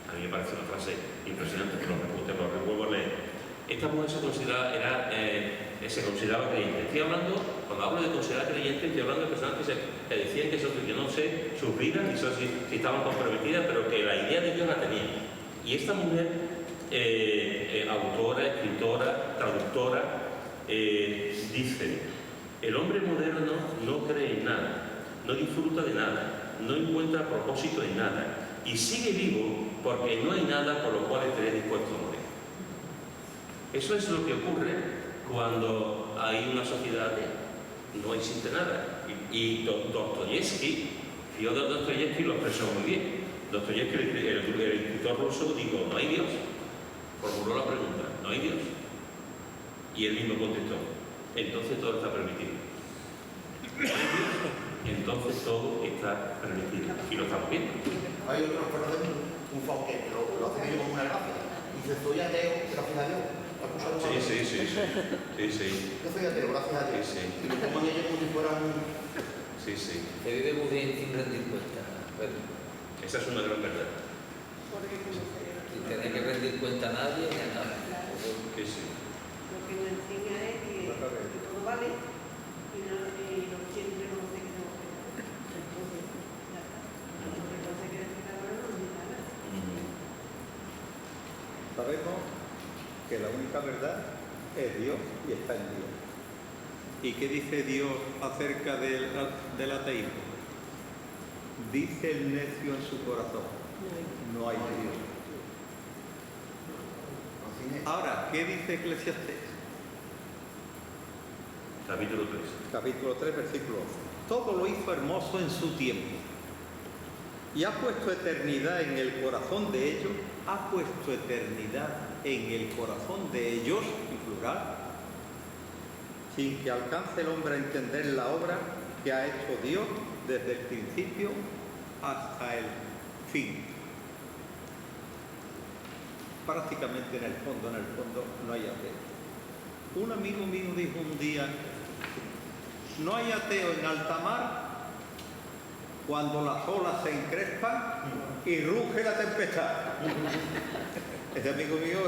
A mí me parece una frase impresionante, que lo vuelvo a leer. Esta mujer se consideraba creyente. Estoy hablando, cuando hablo de considerar creyente, estoy hablando de personas que decían que yo no sé sus vidas, ni sé si estaban comprometidas, pero que la idea de Dios la tenían. Y esta mujer, autora, escritora, traductora, dice: el hombre moderno no cree en nada, no disfruta de nada, no encuentra propósito en nada y sigue vivo porque no hay nada por lo cual esté dispuesto a morir. Eso es lo que ocurre cuando hay una sociedad que no existe nada. Y Dostoyevsky, Fyodor Dostoyevsky lo expresó muy bien. Dostoyevsky, el escritor ruso, dijo: no hay Dios. Formuló la pregunta: ¿no hay Dios? Y él mismo contestó: entonces todo está permitido. ¿No hay Dios? Entonces todo está permitido. Y lo estamos viendo. Hay otros personas, un fauquete, lo hace medio como una gracia. Dice: soy ateo, gracias a Dios. Sí. Yo soy ateo, gracias a Dios. Sí. Y lo toman ellos como si fuera un... Sí. Se vive muy bien sin rendir cuenta. Bueno, Esa es una gran verdad. sin tener que rendir cuenta a nadie ni a nada. Sí. Lo que nos enseña es que todo vale y no siempre no sé qué tengo que hacer. Entonces, ya está. Entonces, no sé qué decir ahora, no nos dice nada. Sabemos que la única verdad es Dios y está en Dios. ¿Y qué dice Dios acerca del ateísmo? Dice el necio en su corazón: no hay Dios. Ahora, ¿qué dice Eclesiastés? Capítulo 3. Capítulo 3, versículo 11. Todo lo hizo hermoso en su tiempo y ha puesto eternidad en el corazón de ellos. Ha puesto eternidad en el corazón de ellos, en plural, sin que alcance el hombre a entender la obra que ha hecho Dios desde el principio hasta el fin. Prácticamente en el fondo no hay ateo. Un amigo mío dijo un día: no hay ateo en alta mar cuando las olas se encrespan y ruge la tempestad. Ese amigo mío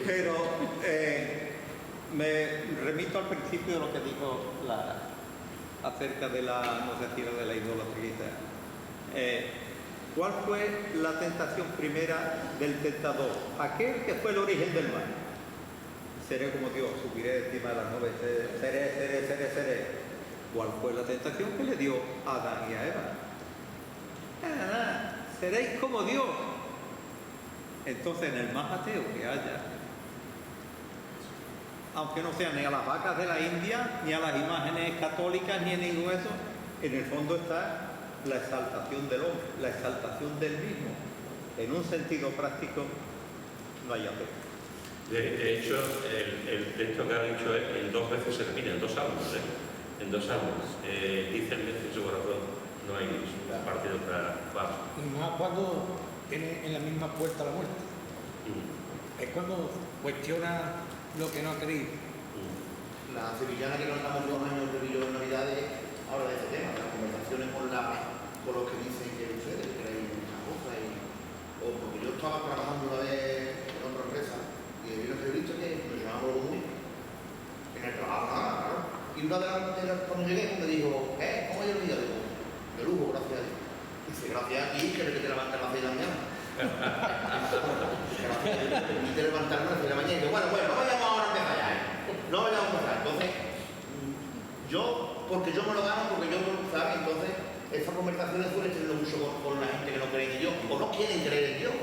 pero me remito al principio de lo que dijo acerca de la, no sé si era de la idolatría. ¿Cuál fue la tentación primera del tentador? Aquel que fue el origen del mal. Seré como Dios, subiré encima de las nubes, seré. ¿Cuál fue la tentación que le dio a Adán y a Eva? Seréis como Dios. Entonces, en el más ateo que haya, aunque no sea ni a las vacas de la India, ni a las imágenes católicas, ni en ningún eso, en el fondo está la exaltación del hombre, la exaltación del mismo. En un sentido práctico, no hay ateo. De hecho, el texto que ha dicho en 2 veces se repite, en 2 salmos, en 2 salmos. Dice el necio en su corazón, no hay Dios, aparte de otra parte. Y más cuando tiene en la misma puerta la muerte. Es cuando cuestiona lo que no ha creído. La sevillana que nos damos 2 años de Villo en Navidades habla de este tema, de las conversaciones con los que dicen que ustedes creen en muchas cosas. O porque yo estaba trabajando una vez en otra empresa y vi un periodista que nos llamamos los muy en el trabajo, claro. Y una de las cuando llegué me dijo, ¿cómo hay el día? Digo, de lujo, gracias a Dios. Dice, gracias a ti que te levantas a las 6 de la mañana. Y te levantaron a las 6 de la mañana y digo, bueno, no vayamos ahora a empezar ya, no vayamos a empezar. Entonces, porque yo me lo gano, porque yo, ¿sabes? Entonces, esas conversaciones suelen tener mucho con la gente que no cree en Dios, o no quieren creer en Dios.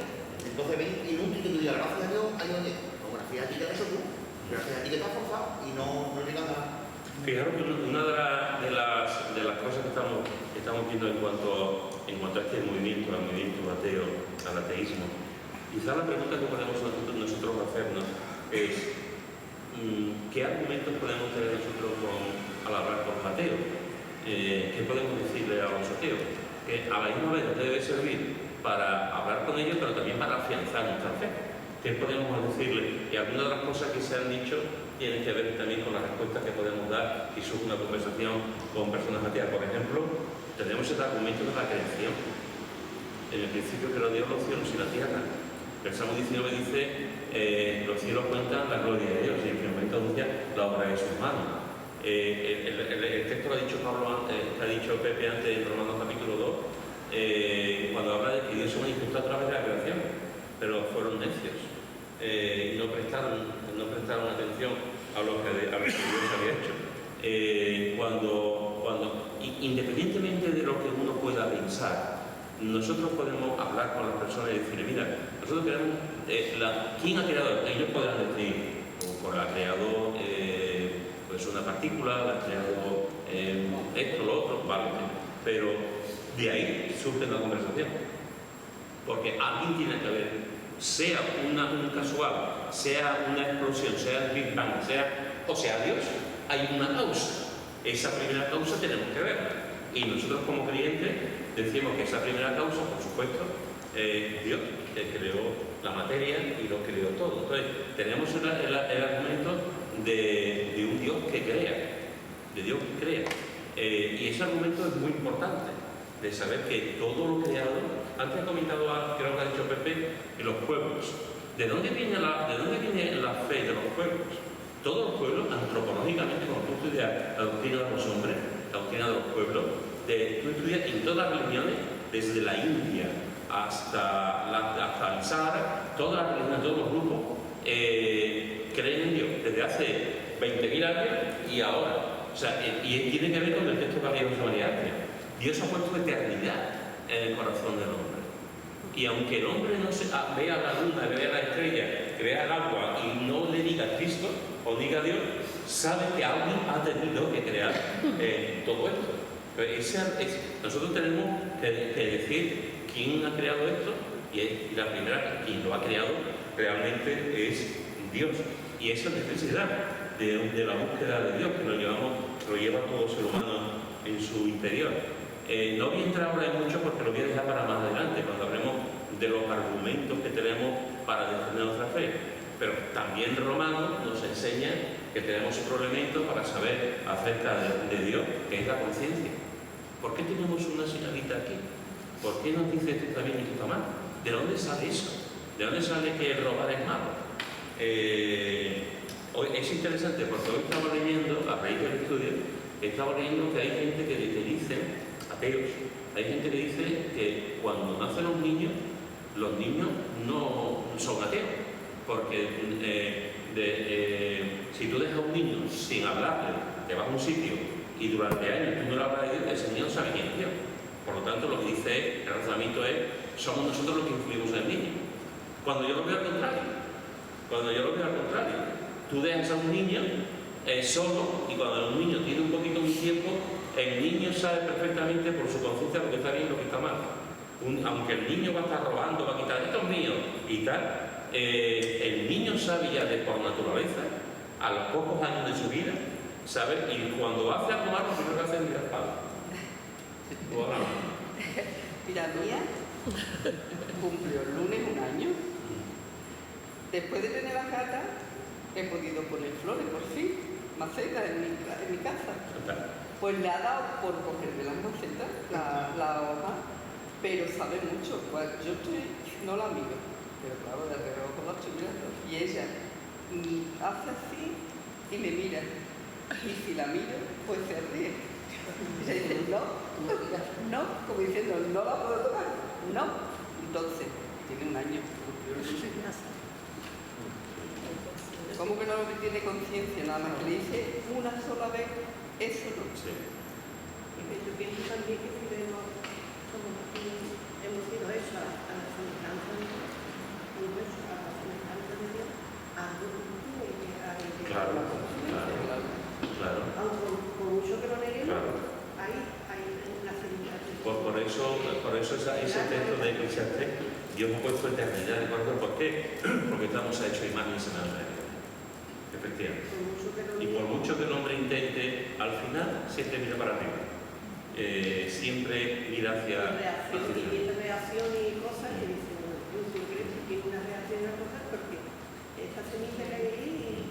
Entonces, ven inútil que tú digas, gracias a Dios, ayúdate. No, gracias a ti que has hecho tú, gracias a ti que te has forzado y no llegas a... Fijaros que una de las cosas que estamos viendo en cuanto a este movimiento, al movimiento ateo, al ateísmo, quizás la pregunta que podemos nosotros hacernos es ¿qué argumentos podemos tener nosotros al hablar con los ateos? ¿Qué podemos decirle a los ateos? Que a la misma vez nos debe servir para hablar con ellos, pero también para afianzar nuestra fe. ¿Qué podemos decirle? Y algunas de las cosas que se han dicho tienen que ver también con las respuestas que podemos dar si surge una conversación con personas ateas. Por ejemplo, tenemos el argumento de la creación. En el principio creó Dios los cielos y la tierra. El Salmo 19 dice, los cielos cuentan la gloria de Dios y el firmamento anuncia la obra de sus manos. El texto lo ha dicho Pablo antes, que ha dicho Pepe antes en Romanos capítulo 2, cuando habla de que Dios se manifestó a través de la creación, pero fueron necios y no prestaron atención a lo que Dios había hecho. Independientemente de lo que uno pueda pensar, nosotros podemos hablar con las personas y decirle, mira, nosotros queremos, ¿quién ha creado esto? Ellos podrán decir, pues ha creado pues una partícula, ha creado esto, lo otro, vale, pero de ahí surge la conversación. Porque alguien tiene que haber, sea un casual, sea una explosión, sea el Big Bang, o sea Dios, hay una causa. Esa primera causa tenemos que verla. Y nosotros como creyentes decimos que esa primera causa, por supuesto, es Dios, que creó la materia y lo creó todo. Entonces, tenemos el argumento de un Dios que crea, de Dios que crea. Y ese argumento es muy importante, de saber que todo lo creado, antes he comentado, creo que ha dicho Pepe, en los pueblos. ¿De dónde viene la fe de los pueblos? Todos los pueblos, antropológicamente, cuando tú estudias la doctrina de los hombres, la doctrina de los pueblos, tú estudias en todas las religiones, desde la India hasta el Sahara, todas las religiones, todos los grupos creen en Dios desde hace 20.000 años y ahora. O sea, y tiene que ver con el texto que había José María Ángeles. Dios ha puesto eternidad en el corazón del hombre. Y aunque el hombre no vea la luna, vea la estrella, que vea el agua y no le diga a Cristo o diga a Dios, sabe que alguien ha tenido que crear todo esto. Nosotros tenemos que decir quién ha creado esto y la primera, quien lo ha creado realmente es Dios. Y esa necesidad de la búsqueda de Dios que lo lleva todo ser humano en su interior. No voy a entrar ahora en mucho porque lo voy a dejar para más adelante, cuando hablemos de los argumentos que tenemos para defender nuestra fe. Pero también Romanos nos enseña que tenemos otro elemento para saber acerca de Dios, que es la conciencia. ¿Por qué tenemos una señalita aquí? ¿Por qué nos dice esto está bien y esto está mal? ¿De dónde sale eso? ¿De dónde sale que robar es malo? Hoy es interesante porque hoy estaba leyendo, a raíz del estudio, estaba leyendo que hay gente que dice, ateos, hay gente que dice que cuando nacen los niños no son ateos, porque si tú dejas a un niño sin hablarle, te vas a un sitio y durante años tú no le hablas de Dios, ese niño no sabe quién es Dios. Por lo tanto, lo que dice el razonamiento es, somos nosotros los que influimos en el niño. Cuando yo lo veo al contrario, tú dejas a un niño solo, y cuando un niño tiene un poquito de tiempo, el niño sabe perfectamente por su conciencia lo que está bien y lo que está mal. Aunque el niño va a estar robando, va a quitar esto es mío y tal, el niño sabe ya por naturaleza, a los pocos años de su vida, sabe, y cuando hace algo malo, lo primero que hace es mirar para abajo. Mira, mía cumplió el lunes un año. Después de tener la gata, he podido poner flores, por fin, macetas en mi casa. Pues le ha dado por cogerme las macetas, la hoja, pero sabe mucho. Pues yo no la miro, pero claro, de reojo la estoy mirando. Y ella hace así y me mira. Y si la miro, pues se ríe. Y se dice, no, como diciendo, no la puedo tocar, no. Entonces, tiene un año. ¿Cómo que no tiene conciencia? Nada más que le dice una sola vez, eso no. Sí. Yo pienso también que si hemos sido eso a la semejanza de Dios, algo tiene que llegar a Claro. Aunque por mucho que lo neguemos, Claro. hay una civilización. Pues por eso ese texto de Eclesiastés, Dios ha puesto eternidad de acuerdo. ¿Por qué? Porque estamos hechos imagen y semejanza de Dios. Efectivamente. Y por mucho que el hombre intente, al final siempre mira para arriba. Siempre mira hacia y tiene reacción y cosas que dicen, yo siempre tiene una reacción a cosas porque esta semilla que hay ahí,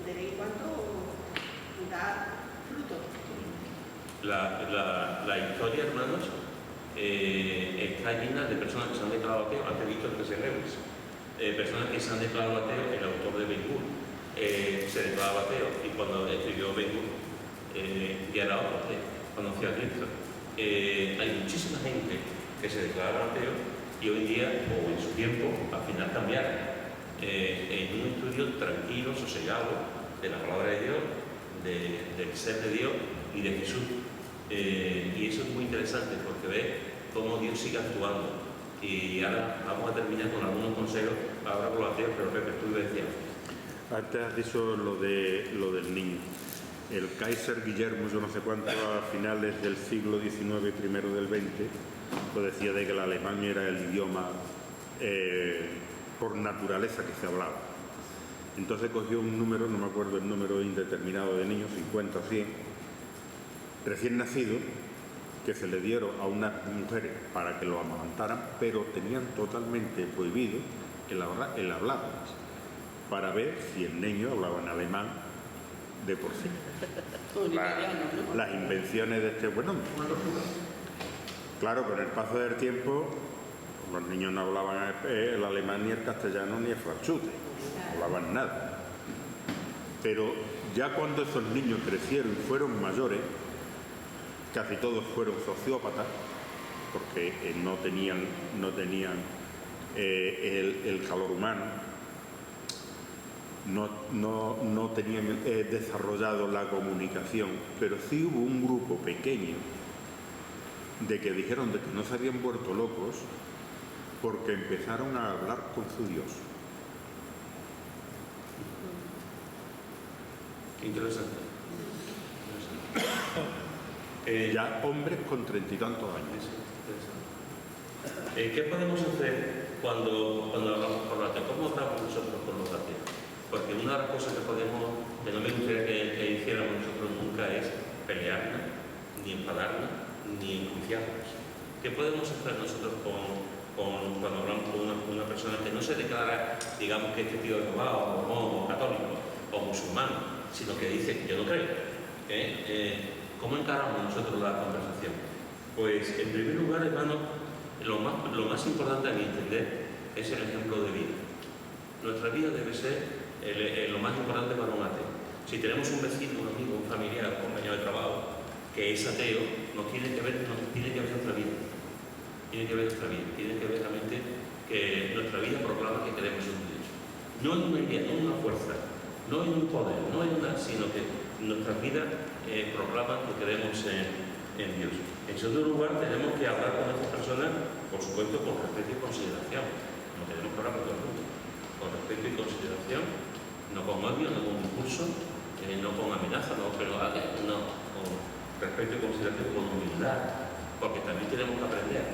veréis cuánto da fruto. La historia, hermanos, está llena de personas que se han declarado ateos. Antes he visto el C.S. Lewis. Personas que se han declarado ateos, el autor de Ben-Hur se declaraba ateo, y cuando escribió Ben-Hur ya era otro ateo, conoció a Cristo. Hay muchísima gente que se declara ateo y hoy en día, o en su tiempo, al final cambiaron en un estudio tranquilo, sosegado de la palabra de Dios, del ser de Dios y de Jesús. Y eso es muy interesante porque ves cómo Dios sigue actuando. Y ahora vamos a terminar con algunos consejos ahora con los ateos, pero Pepe, tú decías. Antes has dicho lo del niño. El Kaiser Guillermo, yo no sé cuánto, a finales del siglo XIX, primero del XX, lo decía de que el alemán era el idioma por naturaleza que se hablaba. Entonces cogió un número, no me acuerdo el número indeterminado de niños, 50 o 100, recién nacidos, que se le dieron a unas mujeres para que lo amamantaran, pero tenían totalmente prohibido el hablarlas, para ver si el niño hablaba en alemán de por sí. Las invenciones de este buen hombre. Claro, con el paso del tiempo, los niños no hablaban el alemán, ni el castellano, ni el franchute, no hablaban nada. Pero ya cuando esos niños crecieron y fueron mayores, casi todos fueron sociópatas, porque no tenían el calor humano, no tenían desarrollado la comunicación, pero sí hubo un grupo pequeño de que dijeron de que no se habían vuelto locos porque empezaron a hablar con su Dios. Interesante. Ya hombres con 30 y tantos años. ¿Qué podemos hacer cuando hablamos con los ateos? ¿Cómo hablamos nosotros con los ateos? Porque una de las cosas que no me gustaría que hiciéramos nosotros nunca es pelearnos, ni enfadarnos, ni enjuiciarnos. ¿Qué podemos hacer nosotros cuando hablamos con una persona que no se declara, digamos, que este tío es robado, o católico, o musulmán, sino que dice, yo no creo? ¿Cómo encaramos nosotros la conversación? Pues, en primer lugar, hermano, lo más importante a mi entender es el ejemplo de vida. Nuestra vida debe ser lo más importante para un ateo. Si tenemos un vecino, un amigo, un familiar, un compañero de trabajo que es ateo, nos tiene que ver nuestra vida. Tiene que ver nuestra vida. Tiene que ver realmente que nuestra vida proclama que queremos un Dios. No en una idea, no en una fuerza, no en un poder, no en una, sino que nuestras vidas proclaman que creemos en Dios. En segundo lugar, tenemos que hablar con estas personas, por supuesto, con respeto y consideración. como tenemos que hablar con todo el mundo, con respeto y consideración, no con odio, no con discurso, no con amenaza, no, pero no, con respeto y consideración, con humildad, porque también tenemos que aprender,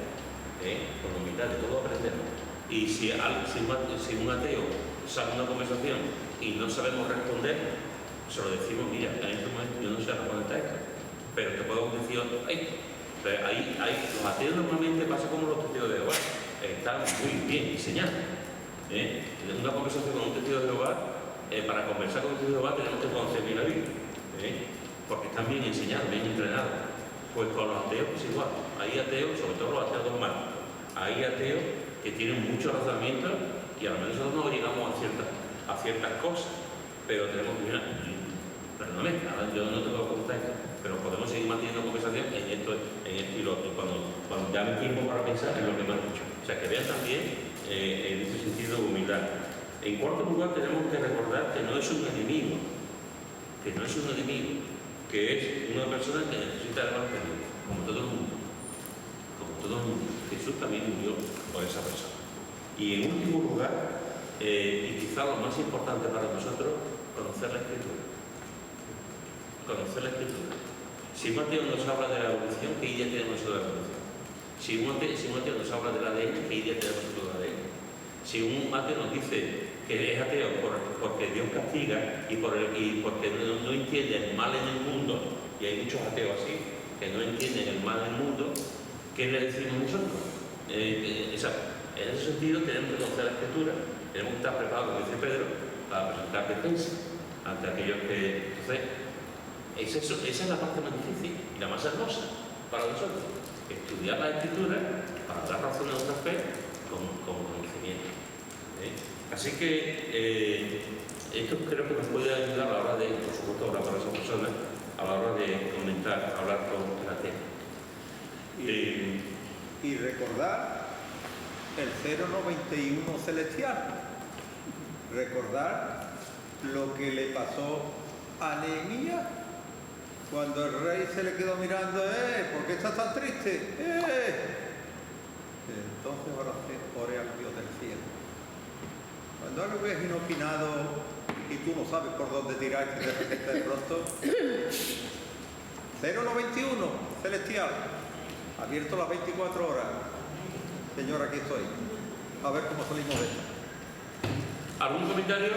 con humildad, de todo aprendemos. Y si un ateo saca una conversación y no sabemos responder, se lo decimos, mira, en este momento yo no sé responder a esto, pero te puedo decir esto. Los ateos normalmente pasa como los testigos de Jehová, están muy bien diseñados. Una conversación con un testigo de Jehová, para conversar con un testigo de Jehová tenemos que conocer bien la Biblia, porque están bien enseñados, bien entrenados. Pues con los ateos pues igual, hay ateos, sobre todo los ateos dogmáticos, hay ateos que tienen mucho razonamiento y a lo menos nosotros no llegamos a ciertas cosas, pero tenemos que mirar, perdóname, yo no te puedo contestar esto, pero podemos seguir manteniendo conversación en esto y lo otro, cuando ya me tiempo para pensar en lo que me han dicho. O sea, que vean también en este sentido de humildad. En cuarto lugar, tenemos que recordar que no es un enemigo, que es una persona que necesita el evangelio, como todo el mundo. Jesús también murió por esa persona. Y en último lugar, y quizá lo más importante para nosotros, conocer la Escritura. Si Mateo nos habla de la evolución, ¿qué idea tenemos nosotros de la evolución? Si un ateo nos habla del ADN, ¿qué idea tenemos nosotros del ADN? Si un ateo nos dice que es ateo porque Dios castiga y porque no entiende el mal en el mundo, y hay muchos ateos así, que no entienden el mal en el mundo, ¿qué le decimos nosotros? En ese sentido tenemos que conocer la Escritura, tenemos que estar preparados, como dice Pedro, para presentar defensa ante aquellos que... Entonces, esa es la parte más difícil y la más hermosa para nosotros. Estudiar la Escritura para dar razón a nuestra fe con conocimiento. Así que esto creo que nos puede ayudar a la hora de, por supuesto, hablar para esas personas, a la hora de comentar, hablar con la tema. Y recordar el 091 celestial. Recordar lo que le pasó a Nehemías cuando el rey se le quedó mirando, ¿por qué estás tan triste? Entonces oré al Dios del cielo. Cuando algo es inopinado y tú no sabes por dónde tirarte de repente de pronto, 091 celestial, abierto las 24 horas. Señor, aquí estoy. A ver cómo salimos de esto. ¿Algún comentario?